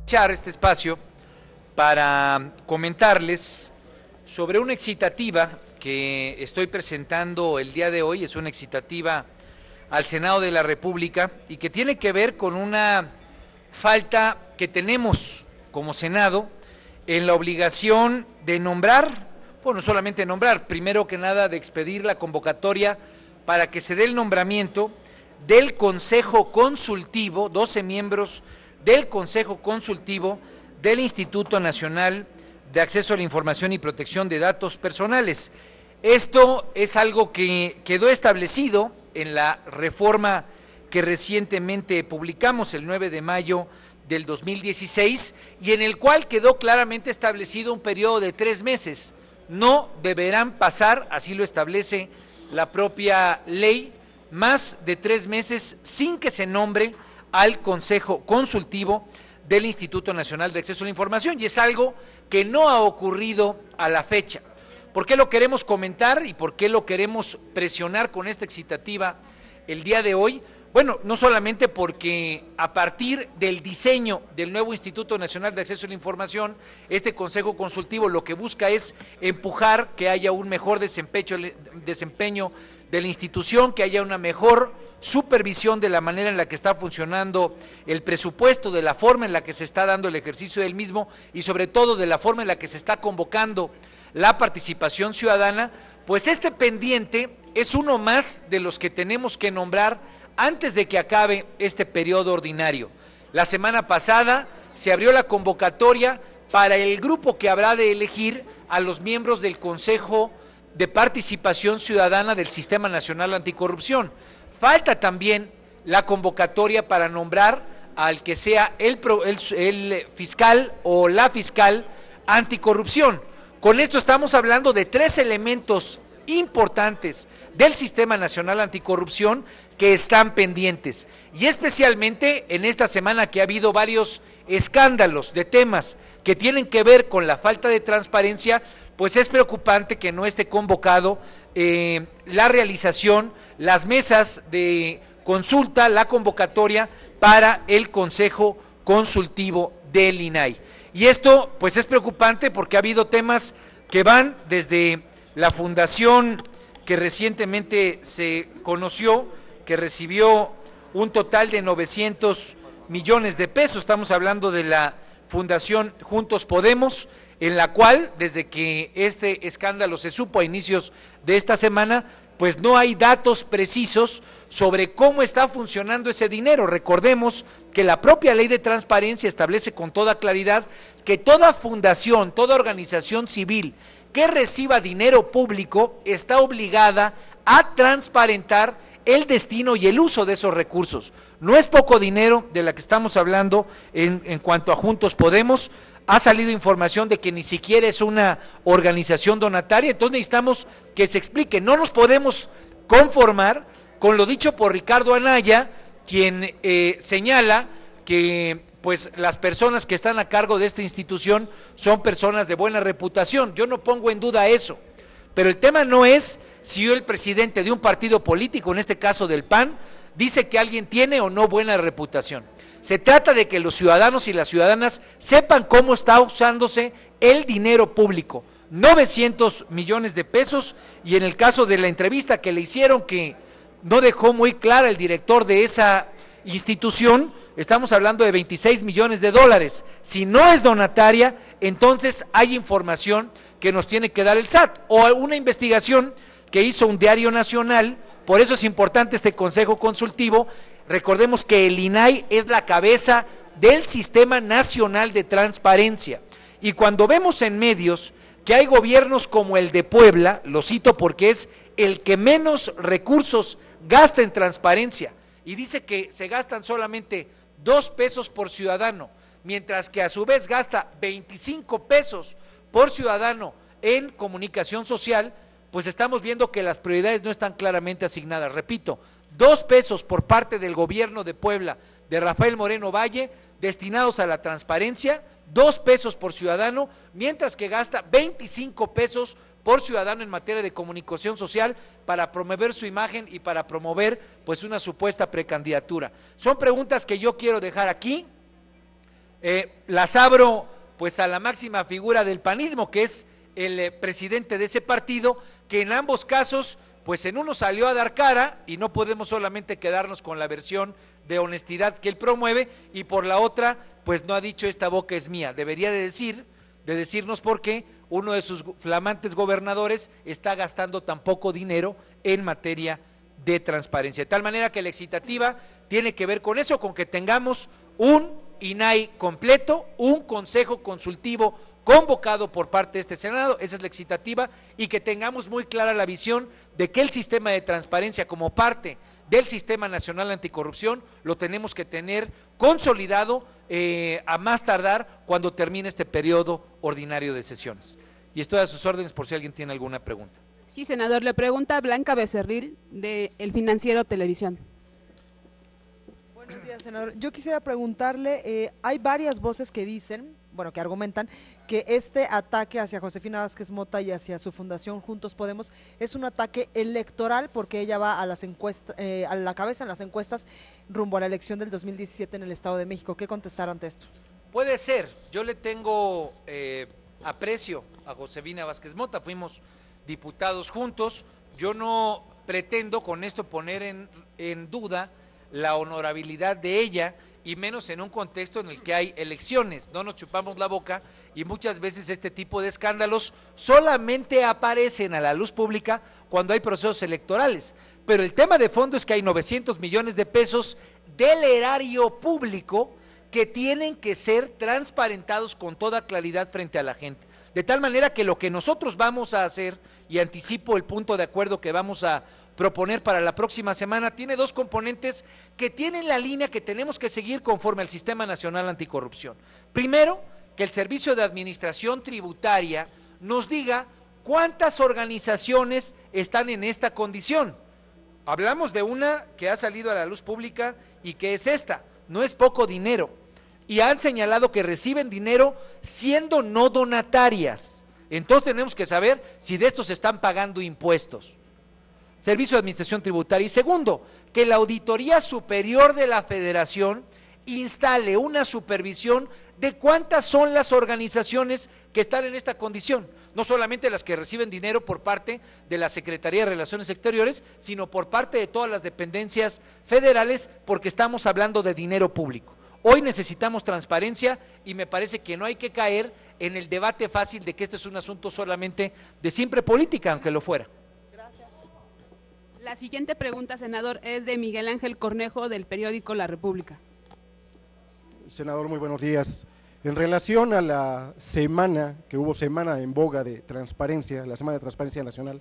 aprovechar este espacio para comentarles sobre una excitativa que estoy presentando el día de hoy. Es una excitativa al Senado de la República y que tiene que ver con una falta que tenemos como Senado en la obligación de nombrar, bueno, no solamente nombrar, primero que nada de expedir la convocatoria para que se dé el nombramiento del Consejo Consultivo, 12 miembros del Consejo Consultivo del Instituto Nacional de Acceso a la Información y Protección de Datos Personales. Esto es algo que quedó establecido en la reforma que recientemente publicamos el 9 de mayo del 2016 y en el cual quedó claramente establecido un periodo de 3 meses. No deberán pasar, así lo establece la propia ley, más de 3 meses sin que se nombre al Consejo Consultivo del Instituto Nacional de Acceso a la Información, y es algo que no ha ocurrido a la fecha. ¿Por qué lo queremos comentar y por qué lo queremos presionar con esta excitativa el día de hoy? Bueno, no solamente porque a partir del diseño del nuevo Instituto Nacional de Acceso a la Información, este Consejo Consultivo lo que busca es empujar que haya un mejor desempeño de la institución, que haya una mejor supervisión de la manera en la que está funcionando el presupuesto, de la forma en la que se está dando el ejercicio del mismo y sobre todo de la forma en la que se está convocando la participación ciudadana. Pues este pendiente es uno más de los que tenemos que nombrar antes de que acabe este periodo ordinario. La semana pasada se abrió la convocatoria para el grupo que habrá de elegir a los miembros del Consejo de Participación Ciudadana del Sistema Nacional Anticorrupción. Falta también la convocatoria para nombrar al que sea el fiscal o la fiscal anticorrupción. Con esto estamos hablando de 3 elementos importantes del Sistema Nacional Anticorrupción que están pendientes, y especialmente en esta semana que ha habido varios escándalos de temas que tienen que ver con la falta de transparencia, pues es preocupante que no esté convocado la realización, las mesas de consulta, la convocatoria para el Consejo Consultivo del INAI. Y esto pues es preocupante porque ha habido temas que van desde la fundación que recientemente se conoció, que recibió un total de 900 millones de pesos, estamos hablando de la Fundación Juntos Podemos, en la cual, desde que este escándalo se supo a inicios de esta semana, pues no hay datos precisos sobre cómo está funcionando ese dinero. Recordemos que la propia Ley de Transparencia establece con toda claridad que toda fundación, toda organización civil que reciba dinero público está obligada a transparentar el destino y el uso de esos recursos. No es poco dinero de la que estamos hablando en cuanto a Juntos Podemos. Ha salido información de que ni siquiera es una organización donataria, entonces necesitamos que se explique. No nos podemos conformar con lo dicho por Ricardo Anaya, quien señala que pues las personas que están a cargo de esta institución son personas de buena reputación. Yo no pongo en duda eso, pero el tema no es si el presidente de un partido político, en este caso del PAN, dice que alguien tiene o no buena reputación. Se trata de que los ciudadanos y las ciudadanas sepan cómo está usándose el dinero público, 900 millones de pesos, y en el caso de la entrevista que le hicieron, que no dejó muy clara el director de esa institución, estamos hablando de 26 millones de dólares. Si no es donataria, entonces hay información que nos tiene que dar el SAT, o una investigación que hizo un diario nacional. Por eso es importante este Consejo Consultivo. Recordemos que el INAI es la cabeza del Sistema Nacional de Transparencia, y cuando vemos en medios que hay gobiernos como el de Puebla, lo cito porque es el que menos recursos gasta en transparencia, y dice que se gastan solamente 2 pesos por ciudadano, mientras que a su vez gasta 25 pesos por ciudadano en comunicación social, pues estamos viendo que las prioridades no están claramente asignadas. Repito, 2 pesos por parte del gobierno de Puebla, de Rafael Moreno Valle, destinados a la transparencia, 2 pesos por ciudadano, mientras que gasta 25 pesos por ciudadano en materia de comunicación social para promover su imagen y para promover pues una supuesta precandidatura. Son preguntas que yo quiero dejar aquí Las abro pues a la máxima figura del panismo, que es el presidente de ese partido, que en ambos casos, pues en uno salió a dar cara, y no podemos solamente quedarnos con la versión de honestidad que él promueve, y por la otra, pues no ha dicho esta boca es mía. Debería de decirnos por qué uno de sus flamantes gobernadores está gastando tan poco dinero en materia de transparencia. De tal manera que la excitativa tiene que ver con eso, con que tengamos un INAI completo, un consejo consultivo convocado por parte de este Senado, esa es la excitativa, y que tengamos muy clara la visión de que el sistema de transparencia como parte del Sistema Nacional Anticorrupción lo tenemos que tener consolidado a más tardar cuando termine este periodo ordinario de sesiones. Y estoy a sus órdenes por si alguien tiene alguna pregunta. Sí, senador, le pregunta Blanca Becerril de El Financiero Televisión. Buenos días, senador. Yo quisiera preguntarle, hay varias voces que dicen, bueno, que argumentan que este ataque hacia Josefina Vázquez Mota y hacia su fundación Juntos Podemos es un ataque electoral porque ella va a las encuestas, a la cabeza en las encuestas rumbo a la elección del 2017 en el Estado de México. ¿Qué contestar ante esto? Puede ser, yo le tengo aprecio a Josefina Vázquez Mota, fuimos diputados juntos, yo no pretendo con esto poner en duda la honorabilidad de ella, y menos en un contexto en el que hay elecciones, no nos chupamos la boca, y muchas veces este tipo de escándalos solamente aparecen a la luz pública cuando hay procesos electorales, pero el tema de fondo es que hay 900 millones de pesos del erario público que tienen que ser transparentados con toda claridad frente a la gente, de tal manera que lo que nosotros vamos a hacer, y anticipo el punto de acuerdo que vamos a proponer para la próxima semana, tiene dos componentes que tienen la línea que tenemos que seguir conforme al Sistema Nacional Anticorrupción. Primero, que el Servicio de Administración Tributaria nos diga cuántas organizaciones están en esta condición. Hablamos de una que ha salido a la luz pública y que es esta, no es poco dinero, y han señalado que reciben dinero siendo no donatarias. Entonces tenemos que saber si de estos están pagando impuestos. Servicio de Administración Tributaria. Y segundo, que la Auditoría Superior de la Federación instale una supervisión de cuántas son las organizaciones que están en esta condición, no solamente las que reciben dinero por parte de la Secretaría de Relaciones Exteriores, sino por parte de todas las dependencias federales, porque estamos hablando de dinero público. Hoy necesitamos transparencia y me parece que no hay que caer en el debate fácil de que este es un asunto solamente de simple política, aunque lo fuera. La siguiente pregunta, senador, es de Miguel Ángel Cornejo del periódico La República. Senador, muy buenos días. En relación a la semana, que hubo semana en boga de transparencia, la Semana de Transparencia Nacional,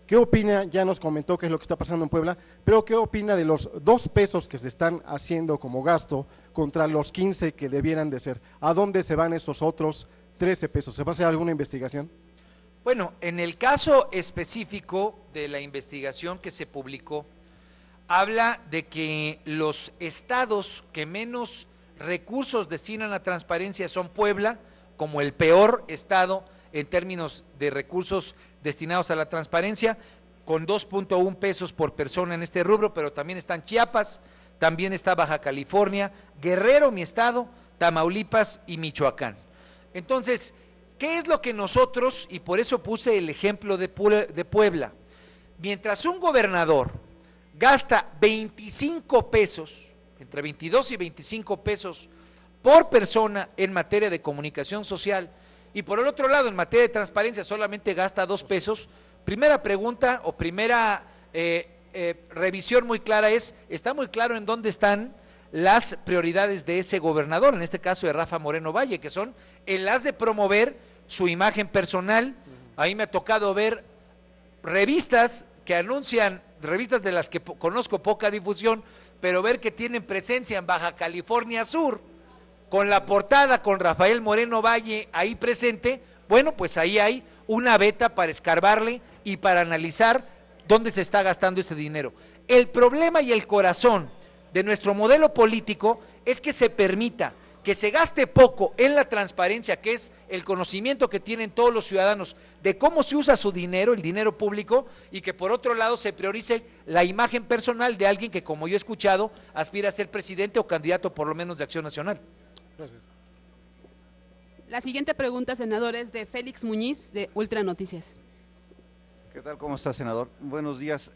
¿qué opina? Ya nos comentó qué es lo que está pasando en Puebla, pero ¿qué opina de los 2 pesos que se están haciendo como gasto contra los 15 que debieran de ser? ¿A dónde se van esos otros 13 pesos? ¿Se va a hacer alguna investigación? Bueno, en el caso específico de la investigación que se publicó, habla de que los estados que menos recursos destinan a transparencia son Puebla, como el peor estado en términos de recursos destinados a la transparencia, con 2.1 pesos por persona en este rubro, pero también están Chiapas, también está Baja California, Guerrero, mi estado, Tamaulipas y Michoacán. Entonces, ¿qué es lo que nosotros, y por eso puse el ejemplo de Puebla, mientras un gobernador gasta 25 pesos, entre 22 y 25 pesos por persona en materia de comunicación social, y por el otro lado en materia de transparencia solamente gasta 2 pesos, primera pregunta o primera revisión muy clara es, ¿está muy claro en dónde están las prioridades de ese gobernador, en este caso de Rafa Moreno Valle, que son en las de promover su imagen personal? Ahí me ha tocado ver revistas que anuncian, revistas de las que conozco poca difusión, pero ver que tienen presencia en Baja California Sur, con la portada con Rafael Moreno Valle ahí presente, bueno, pues ahí hay una veta para escarbarle y para analizar dónde se está gastando ese dinero. El problema y el corazón de nuestro modelo político es que se permita que se gaste poco en la transparencia, que es el conocimiento que tienen todos los ciudadanos de cómo se usa su dinero, el dinero público, y que por otro lado se priorice la imagen personal de alguien que, como yo he escuchado, aspira a ser presidente o candidato por lo menos de Acción Nacional. Gracias. La siguiente pregunta, senador, es de Félix Muñiz, de Ultra Noticias. ¿Qué tal? ¿Cómo está, senador? Buenos días.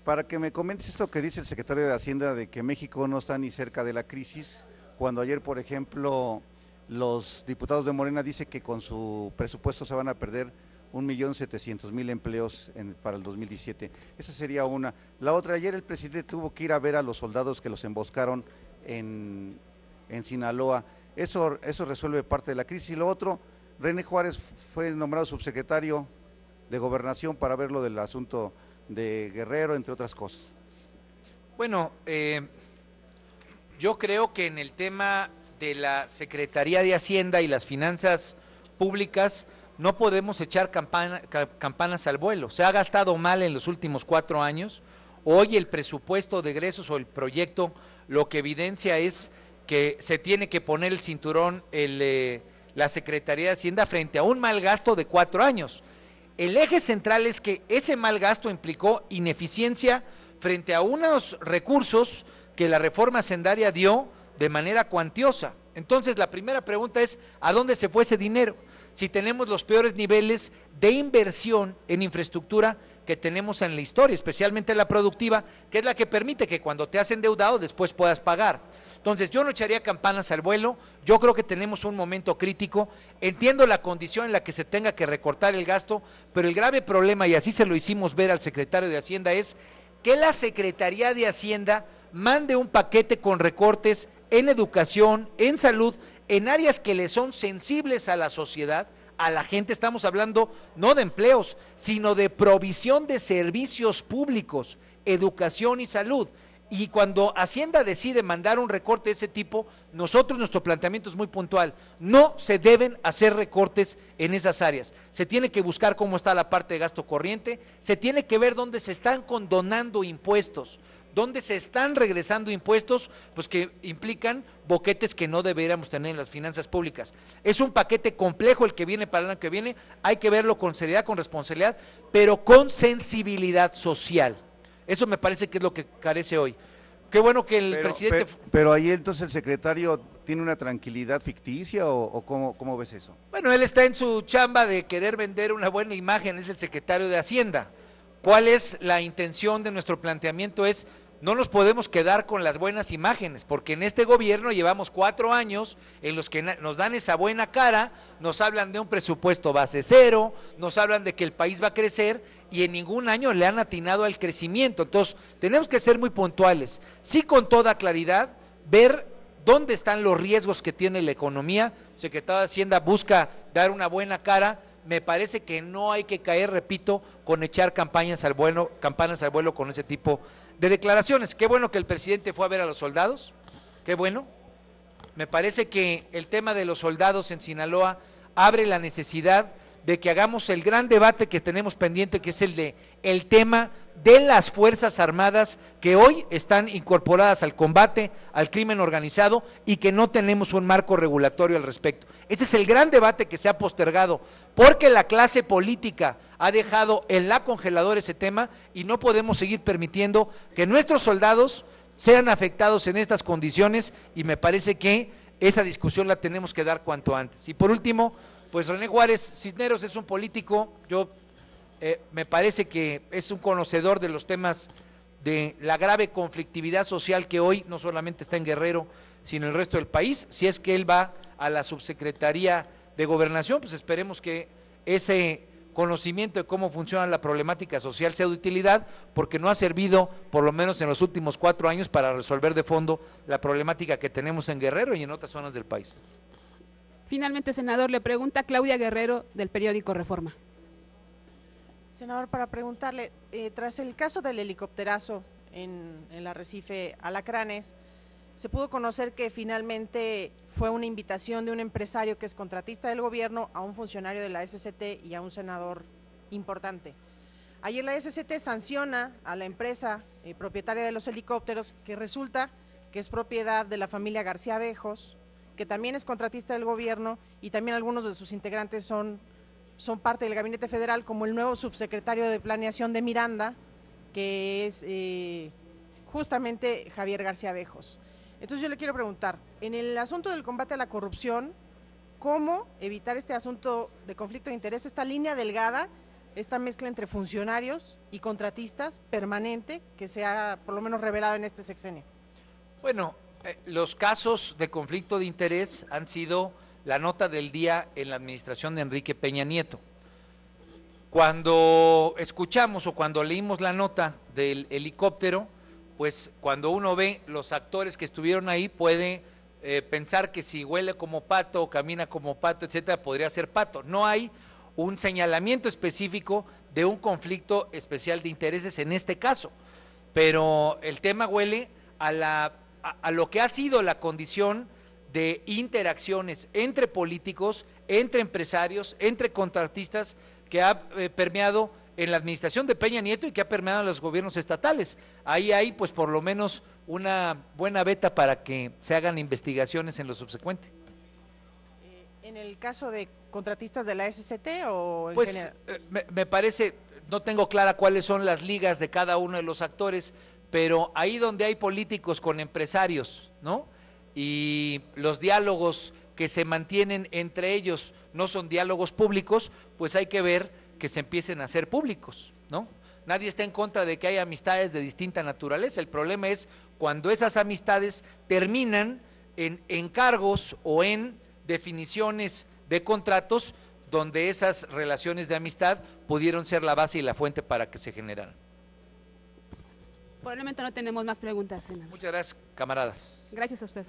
Para que me comentes esto que dice el secretario de Hacienda de que México no está ni cerca de la crisis, cuando ayer, por ejemplo, los diputados de Morena dicen que con su presupuesto se van a perder 1.700.000 empleos para el 2017. Esa sería una. La otra, ayer el presidente tuvo que ir a ver a los soldados que los emboscaron en Sinaloa. Eso resuelve parte de la crisis. Y lo otro, René Juárez fue nombrado subsecretario de Gobernación para ver lo del asunto de Guerrero, entre otras cosas. Bueno, yo creo que en el tema de la Secretaría de Hacienda y las finanzas públicas no podemos echar campanas al vuelo. Se ha gastado mal en los últimos 4 años. Hoy el presupuesto de egresos o el proyecto lo que evidencia es que se tiene que poner el cinturón la Secretaría de Hacienda frente a un mal gasto de 4 años. El eje central es que ese mal gasto implicó ineficiencia frente a unos recursos que la reforma hacendaria dio de manera cuantiosa. Entonces la primera pregunta es, ¿a dónde se fue ese dinero? Si tenemos los peores niveles de inversión en infraestructura que tenemos en la historia, especialmente la productiva, que es la que permite que cuando te has endeudado después puedas pagar. Entonces yo no echaría campanas al vuelo, yo creo que tenemos un momento crítico, entiendo la condición en la que se tenga que recortar el gasto, pero el grave problema, y así se lo hicimos ver al secretario de Hacienda, es que la Secretaría de Hacienda mande un paquete con recortes en educación, en salud, en áreas que le son sensibles a la sociedad, a la gente. Estamos hablando no de empleos, sino de provisión de servicios públicos, educación y salud. Y cuando Hacienda decide mandar un recorte de ese tipo, nuestro planteamiento es muy puntual. No se deben hacer recortes en esas áreas. Se tiene que buscar cómo está la parte de gasto corriente, se tiene que ver dónde se están condonando impuestos, dónde se están regresando impuestos, pues que implican boquetes que no deberíamos tener en las finanzas públicas. Es un paquete complejo el que viene para el año que viene, hay que verlo con seriedad, con responsabilidad, pero con sensibilidad social. Eso me parece que es lo que carece hoy. Qué bueno que el presidente... Pero ahí entonces el secretario tiene una tranquilidad ficticia o ¿cómo ves eso? Bueno, él está en su chamba de querer vender una buena imagen, es el secretario de Hacienda. ¿Cuál es la intención de nuestro planteamiento? Es, no nos podemos quedar con las buenas imágenes, porque en este gobierno llevamos 4 años en los que nos dan esa buena cara, nos hablan de un presupuesto base cero, nos hablan de que el país va a crecer y en ningún año le han atinado al crecimiento. Entonces, tenemos que ser muy puntuales, sí, con toda claridad, ver dónde están los riesgos que tiene la economía. El secretario de Hacienda busca dar una buena cara. Me parece que no hay que caer, repito, con echar campanas al vuelo con ese tipo de declaraciones. Qué bueno que el presidente fue a ver a los soldados, qué bueno. Me parece que el tema de los soldados en Sinaloa abre la necesidad de que hagamos el gran debate que tenemos pendiente, que es el tema de las Fuerzas Armadas que hoy están incorporadas al combate al crimen organizado y que no tenemos un marco regulatorio al respecto. Ese es el gran debate que se ha postergado, porque la clase política ha dejado en la congeladora ese tema y no podemos seguir permitiendo que nuestros soldados sean afectados en estas condiciones, y me parece que esa discusión la tenemos que dar cuanto antes. Y por último, pues René Juárez Cisneros es un político, me parece que es un conocedor de los temas de la grave conflictividad social que hoy no solamente está en Guerrero, sino en el resto del país. Si es que él va a la subsecretaría de Gobernación, pues esperemos que ese conocimiento de cómo funciona la problemática social sea de utilidad, porque no ha servido, por lo menos en los últimos 4 años, para resolver de fondo la problemática que tenemos en Guerrero y en otras zonas del país. Finalmente, senador, le pregunta Claudia Guerrero, del periódico Reforma. Senador, para preguntarle, tras el caso del helicópterazo en el arrecife Alacranes, se pudo conocer que finalmente fue una invitación de un empresario que es contratista del gobierno a un funcionario de la SCT y a un senador importante. Ayer la SCT sanciona a la empresa propietaria de los helicópteros, que resulta que es propiedad de la familia García Bejos, que también es contratista del gobierno, y también algunos de sus integrantes son parte del gabinete federal, como el nuevo subsecretario de Planeación de Miranda, que es justamente Javier García Bejos. Entonces yo le quiero preguntar, en el asunto del combate a la corrupción, ¿cómo evitar este asunto de conflicto de interés, esta línea delgada, esta mezcla entre funcionarios y contratistas permanente que se ha por lo menos revelado en este sexenio? Bueno, los casos de conflicto de interés han sido la nota del día en la administración de Enrique Peña Nieto. Cuando escuchamos o cuando leímos la nota del helicóptero, pues cuando uno ve los actores que estuvieron ahí puede pensar que si huele como pato o camina como pato, etcétera, podría ser pato. No hay un señalamiento específico de un conflicto especial de intereses en este caso, pero el tema huele a lo que ha sido la condición de interacciones entre políticos, entre empresarios, entre contratistas, que ha permeado en la administración de Peña Nieto y que ha permeado en los gobiernos estatales. Ahí hay pues por lo menos una buena veta para que se hagan investigaciones en lo subsecuente. ¿En el caso de contratistas de la SCT o en Pues general? me parece, no tengo clara cuáles son las ligas de cada uno de los actores, pero ahí donde hay políticos con empresarios, ¿no? Y los diálogos que se mantienen entre ellos no son diálogos públicos, pues hay que ver que se empiecen a hacer públicos, ¿no? Nadie está en contra de que haya amistades de distinta naturaleza, el problema es cuando esas amistades terminan en encargos o en definiciones de contratos donde esas relaciones de amistad pudieron ser la base y la fuente para que se generaran. Por el momento no tenemos más preguntas, senador. Muchas gracias, camaradas. Gracias a usted.